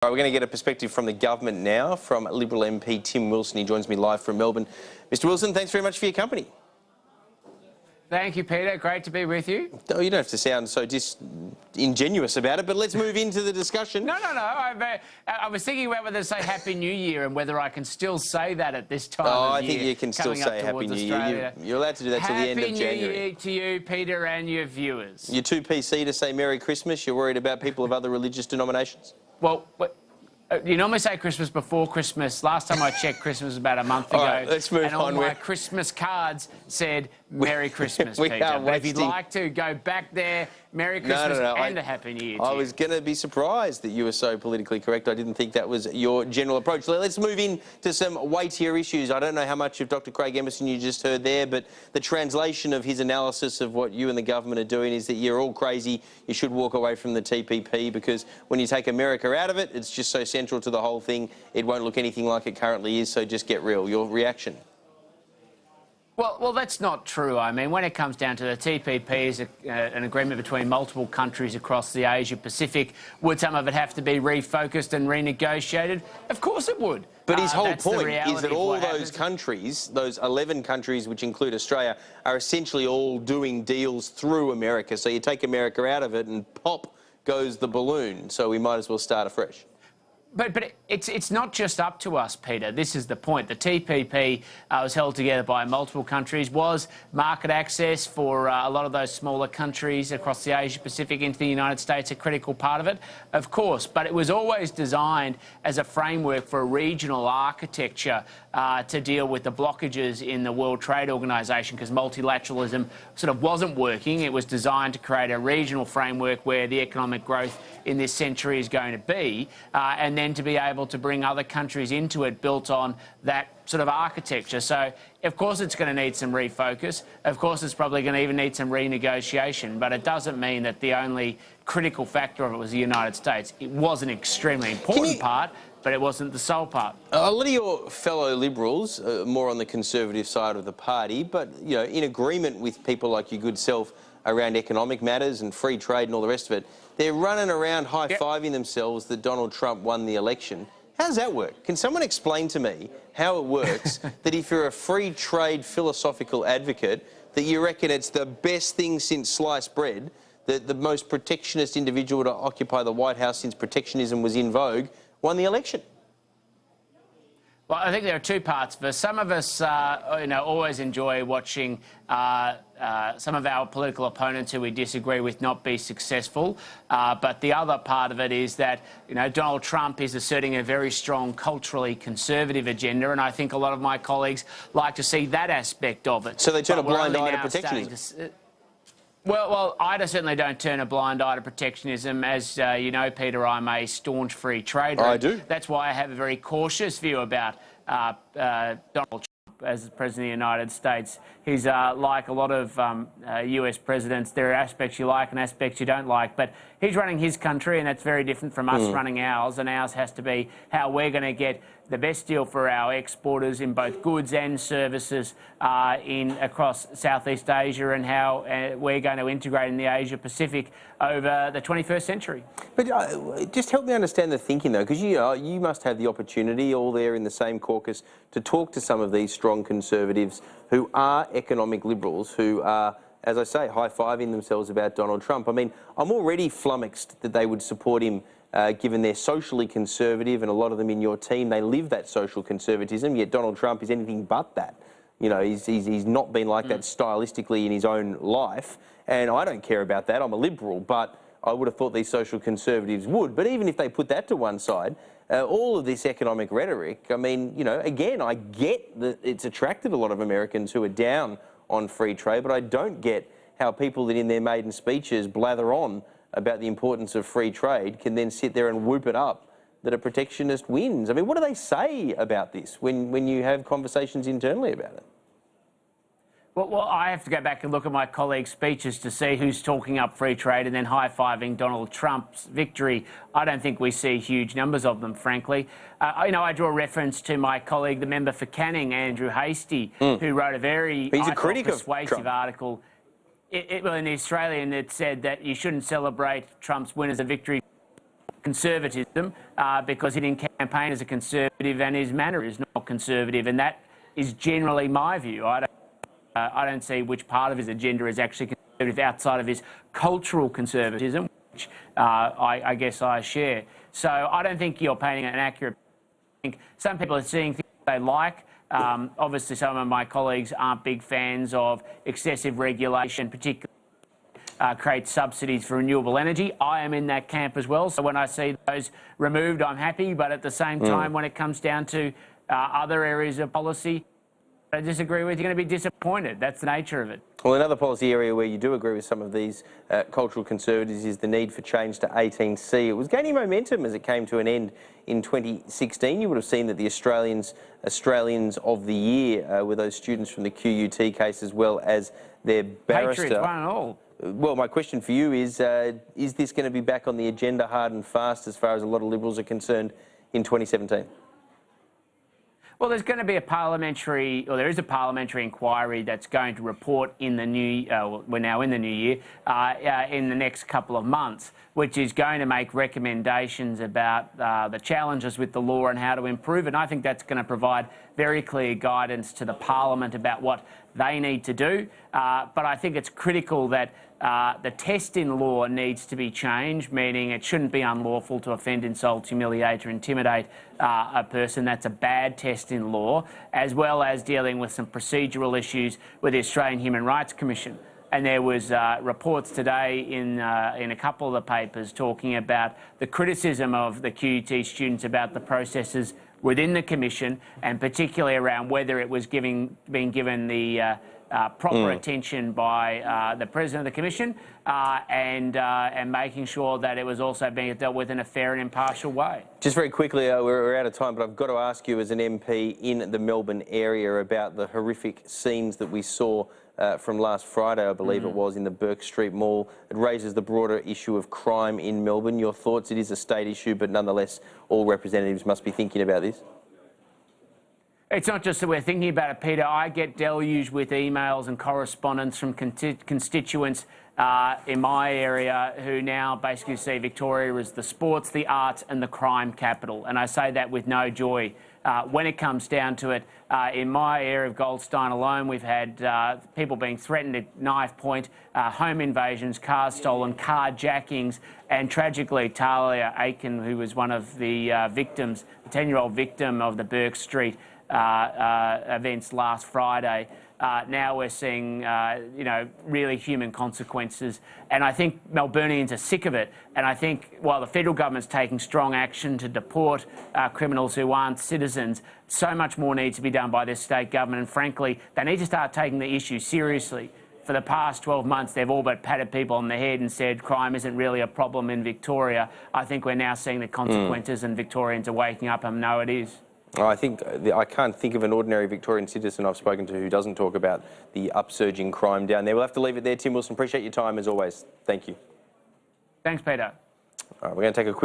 All right, we're going to get a perspective from the government now, from Liberal MP Tim Wilson. He joins me live from Melbourne. Mr Wilson, thanks very much for your company. Thank you, Peter. Great to be with you. Oh, you don't have to sound so disingenuous about it, but let's move into the discussion. No. I was thinking about whether to say Happy New Year and whether I can still say that at this time of year. I think you can still say Happy New Year. You're allowed to do that till the end of January. Happy New Year to you, Peter, and your viewers. You're too PC to say Merry Christmas? You're worried about people of other religious denominations? Well, you normally say Christmas before Christmas. Last time I checked, Christmas was about a month ago. All right, let's move on. And all my Christmas cards said Merry Christmas, Peter. But if you'd like to go back there, Merry Christmas and a Happy New Year to you. I was going to be surprised that you were so politically correct. I didn't think that was your general approach. Let's move in to some weightier issues. I don't know how much of Dr Craig Emerson you just heard there, but the translation of his analysis of what you and the government are doing is that you're all crazy. You should walk away from the TPP because when you take America out of it, it's just so central to the whole thing. It won't look anything like it currently is, so just get real. Your reaction? Well, that's not true. I mean, when it comes down to the TPP is an agreement between multiple countries across the Asia-Pacific. Would some of it have to be refocused and renegotiated? Of course it would. But his whole point is that all those countries, those 11 countries which include Australia, are essentially all doing deals through America. So you take America out of it and pop goes the balloon. So we might as well start afresh. But it's not just up to us, Peter. This is the point. The TPP was held together by multiple countries, was market access for a lot of those smaller countries across the Asia-Pacific into the United States a critical part of it? Of course, but it was always designed as a framework for a regional architecture to deal with the blockages in the World Trade Organization because multilateralism sort of wasn't working. It was designed to create a regional framework where the economic growth in this century is going to be, and then to be able to bring other countries into it built on that sort of architecture. So, of course, it's going to need some refocus. Of course, it's probably going to even need some renegotiation, but it doesn't mean that the only critical factor of it was the United States. It was an extremely important part, but it wasn't the sole part. A lot of your fellow Liberals, more on the Conservative side of the party, but, you know, in agreement with people like your good self around economic matters and free trade and all the rest of it, they're running around high-fiving themselves that Donald Trump won the election. How does that work? Can someone explain to me how it works that if you're a free trade philosophical advocate, that you reckon it's the best thing since sliced bread, that the most protectionist individual to occupy the White House since protectionism was in vogue, won the election? Well, I think there are two parts of it. Some of us, always enjoy watching some of our political opponents who we disagree with not be successful. But the other part of it is that, Donald Trump is asserting a very strong culturally conservative agenda, and I think a lot of my colleagues like to see that aspect of it. So they turn a blind eye to protectionism? Well, I certainly don't turn a blind eye to protectionism. As you know, Peter, I'm a staunch free trader. I do. That's why I have a very cautious view about Donald Trump as President of the United States. He's like a lot of US presidents. There are aspects you like and aspects you don't like, but he's running his country, and that's very different from us running ours, and ours has to be how we're going to get the best deal for our exporters in both goods and services across Southeast Asia, and how we're going to integrate in the Asia-Pacific over the 21st century. But just help me understand the thinking, though, because you must have the opportunity, all there in the same caucus, to talk to some of these strong conservatives who are economic liberals, who are, as I say, high-fiving themselves about Donald Trump. I mean, I'm already flummoxed that they would support him given they're socially conservative, and a lot of them in your team, they live that social conservatism, yet Donald Trump is anything but that. He's not been like that stylistically in his own life, and I don't care about that. I'm a liberal, but I would have thought these social conservatives would. But even if they put that to one side, all of this economic rhetoric, I mean, again, I get that it's attracted a lot of Americans who are down on free trade, but I don't get how people that in their maiden speeches blather on about the importance of free trade can then sit there and whoop it up that a protectionist wins. I mean, what do they say about this when you have conversations internally about it? Well, I have to go back and look at my colleagues' speeches to see who's talking up free trade and then high-fiving Donald Trump's victory. I don't think we see huge numbers of them, frankly. I draw reference to my colleague, the member for Canning, Andrew Hastie, who wrote a very persuasive article in The Australian that said that you shouldn't celebrate Trump's win as a victory conservatism because he didn't campaign as a conservative and his manner is not conservative, and that is generally my view. I don't see which part of his agenda is actually conservative outside of his cultural conservatism, which I guess I share. So I don't think you're painting an accurate picture. I think some people are seeing things they like. Obviously, some of my colleagues aren't big fans of excessive regulation, particularly create subsidies for renewable energy. I am in that camp as well. So when I see those removed, I'm happy. But at the same time, when it comes down to other areas of policy, I disagree with, you're going to be disappointed. That's the nature of it. Well, another policy area where you do agree with some of these cultural conservatives is the need for change to 18C. It was gaining momentum as it came to an end in 2016. You would have seen that the Australians of the Year were those students from the QUT case as well as their barrister. Patriots, one and all. Well, my question for you is this going to be back on the agenda hard and fast as far as a lot of Liberals are concerned in 2017? Well, there's going to be a parliamentary, or there is a parliamentary inquiry that's going to report in the new, we're now in the new year, in the next couple of months, which is going to make recommendations about the challenges with the law and how to improve it. And I think that's going to provide very clear guidance to the Parliament about what they need to do. But I think it's critical that the test in law needs to be changed, meaning it shouldn't be unlawful to offend, insult, humiliate or intimidate a person. That's a bad test in law, as well as dealing with some procedural issues with the Australian Human Rights Commission. And there was reports today in a couple of the papers talking about the criticism of the QUT students about the processes within the Commission, and particularly around whether it was being given the proper attention by the President of the Commission and making sure that it was also being dealt with in a fair and impartial way. Just very quickly, we're out of time, but I've got to ask you as an MP in the Melbourne area about the horrific scenes that we saw from last Friday, I believe it was, in the Bourke Street Mall. It raises the broader issue of crime in Melbourne. Your thoughts? It is a state issue, but nonetheless, all representatives must be thinking about this. It's not just that we're thinking about it, Peter. I get deluged with emails and correspondence from constituents in my area who now basically see Victoria as the sports, the arts and the crime capital. And I say that with no joy. When it comes down to it, in my area of Goldstein alone, we've had people being threatened at knife point, home invasions, cars stolen, carjackings, and tragically Talia Aiken, who was one of the victims, the 10-year-old victim of the Bourke Street events last Friday. Now we're seeing, really human consequences. And I think Melburnians are sick of it. And I think while the federal government's taking strong action to deport criminals who aren't citizens, so much more needs to be done by this state government. And frankly, they need to start taking the issue seriously. For the past 12 months, they've all but patted people on the head and said crime isn't really a problem in Victoria. I think we're now seeing the consequences and Victorians are waking up and know it is. I think I can't think of an ordinary Victorian citizen I've spoken to who doesn't talk about the upsurging crime down there. We'll have to leave it there. Tim Wilson, appreciate your time as always. Thank you. Thanks, Peter. All right, we're going to take a quick